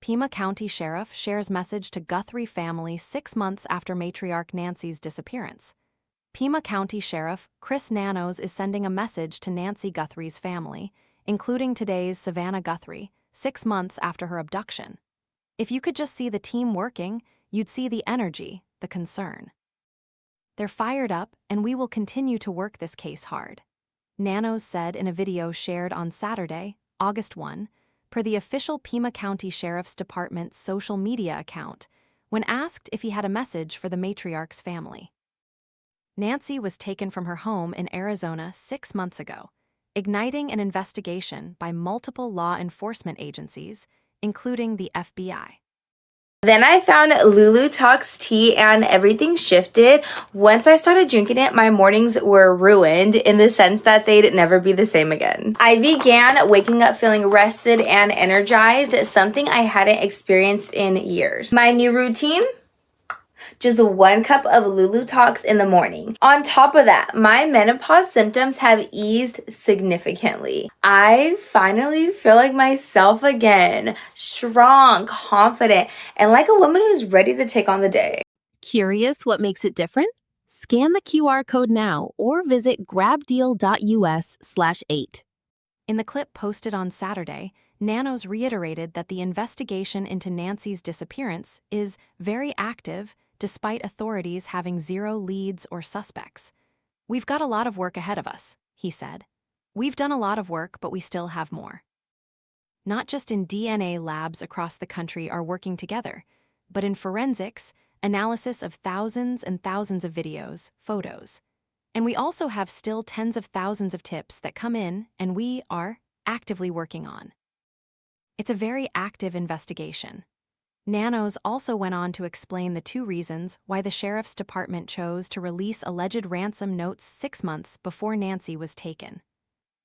Pima County Sheriff shares message to Guthrie family 6 months after Matriarch Nancy's disappearance. Pima County Sheriff Chris Nanos is sending a message to Nancy Guthrie's family, including today's Savannah Guthrie, 6 months after her abduction. If you could just see the team working, you'd see the energy, the concern. They're fired up, and we will continue to work this case hard, Nanos said in a video shared on Saturday, August 1, per the official Pima County Sheriff's Department's social media account, when asked if he had a message for the Matriarch's family. Nancy was taken from her home in Arizona 6 months ago, igniting an investigation by multiple law enforcement agencies, including the FBI. Then I found Lulu Talks tea and everything shifted. Once I started drinking it, my mornings were ruined in the sense that they'd never be the same again. I began waking up feeling rested and energized, something I hadn't experienced in years. My new routine? Just 1 cup of Lulu Talks in the morning. On top of that, my menopause symptoms have eased significantly. I finally feel like myself again, strong, confident, and like a woman who's ready to take on the day. Curious what makes it different? Scan the QR code now or visit grabdeal.us/8. In the clip posted on Saturday, Nanos reiterated that the investigation into Nancy's disappearance is very active despite authorities having 0 leads or suspects. "We've got a lot of work ahead of us," he said. "We've done a lot of work, but we still have more." Not just in DNA labs across the country are working together, but in forensics, analysis of thousands and thousands of videos, photos. And we also have still tens of thousands of tips that come in and we are actively working on. It's a very active investigation. Nanos also went on to explain the 2 reasons why the Sheriff's Department chose to release alleged ransom notes 6 months before Nancy was taken.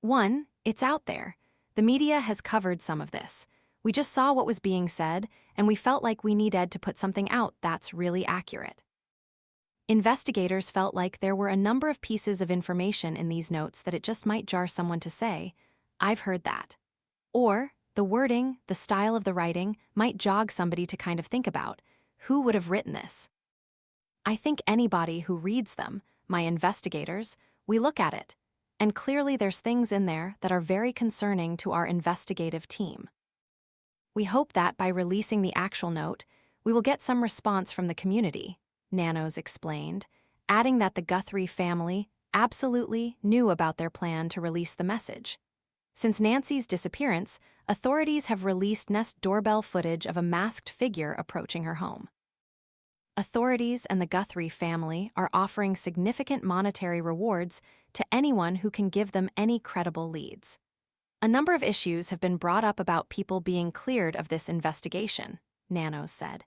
1, it's out there. The media has covered some of this. We just saw what was being said, and we felt like we needed to put something out that's really accurate. Investigators felt like there were a number of pieces of information in these notes that it just might jar someone to say, "I've heard that." Or, the wording, the style of the writing, might jog somebody to kind of think about, who would have written this? I think anybody who reads them, my investigators, we look at it, and clearly there's things in there that are very concerning to our investigative team. We hope that by releasing the actual note, we will get some response from the community, Nanos explained, adding that the Guthrie family absolutely knew about their plan to release the message. Since Nancy's disappearance, authorities have released Nest doorbell footage of a masked figure approaching her home. Authorities and the Guthrie family are offering significant monetary rewards to anyone who can give them any credible leads. A number of issues have been brought up about people being cleared of this investigation, Nanos said.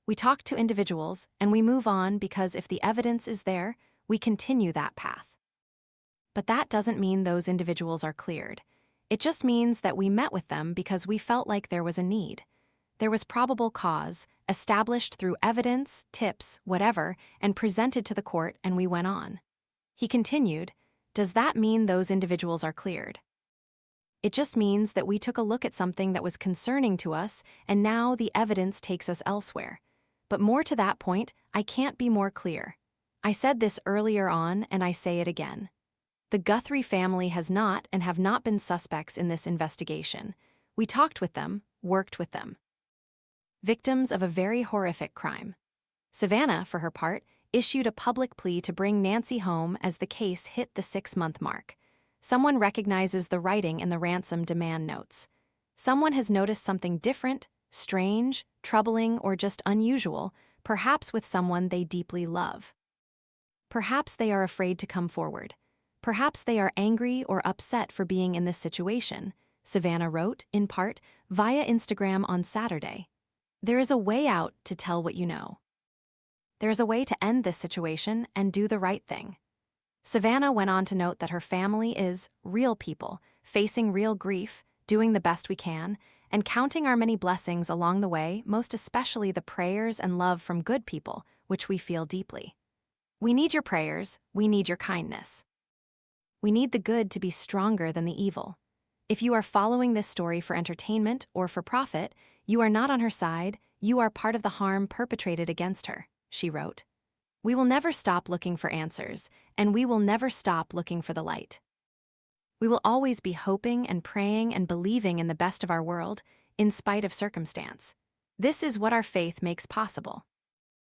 We talk to individuals and we move on because if the evidence is there, we continue that path. But that doesn't mean those individuals are cleared. It just means that we met with them because we felt like there was a need. There was probable cause, established through evidence, tips, whatever, and presented to the court, and we went on. He continued, "Does that mean those individuals are cleared? It just means that we took a look at something that was concerning to us, and now the evidence takes us elsewhere. But more to that point, I can't be more clear. I said this earlier on, and I say it again. The Guthrie family has not and have not been suspects in this investigation. We talked with them, worked with them. Victims of a very horrific crime." Savannah, for her part, issued a public plea to bring Nancy home as the case hit the 6-month mark. Someone recognizes the writing in the ransom demand notes. Someone has noticed something different, strange, troubling, or just unusual, perhaps with someone they deeply love. Perhaps they are afraid to come forward. Perhaps they are angry or upset for being in this situation, Savannah wrote, in part, via Instagram on Saturday. There is a way out to tell what you know. There is a way to end this situation and do the right thing. Savannah went on to note that her family is real people, facing real grief, doing the best we can, and counting our many blessings along the way, most especially the prayers and love from good people, which we feel deeply. We need your prayers, we need your kindness. We need the good to be stronger than the evil. If you are following this story for entertainment or for profit, You are not on her side, you are part of the harm perpetrated against her, she wrote. We will never stop looking for answers, and we will never stop looking for the light. We will always be hoping and praying and believing in the best of our world, in spite of circumstance. This is what our faith makes possible.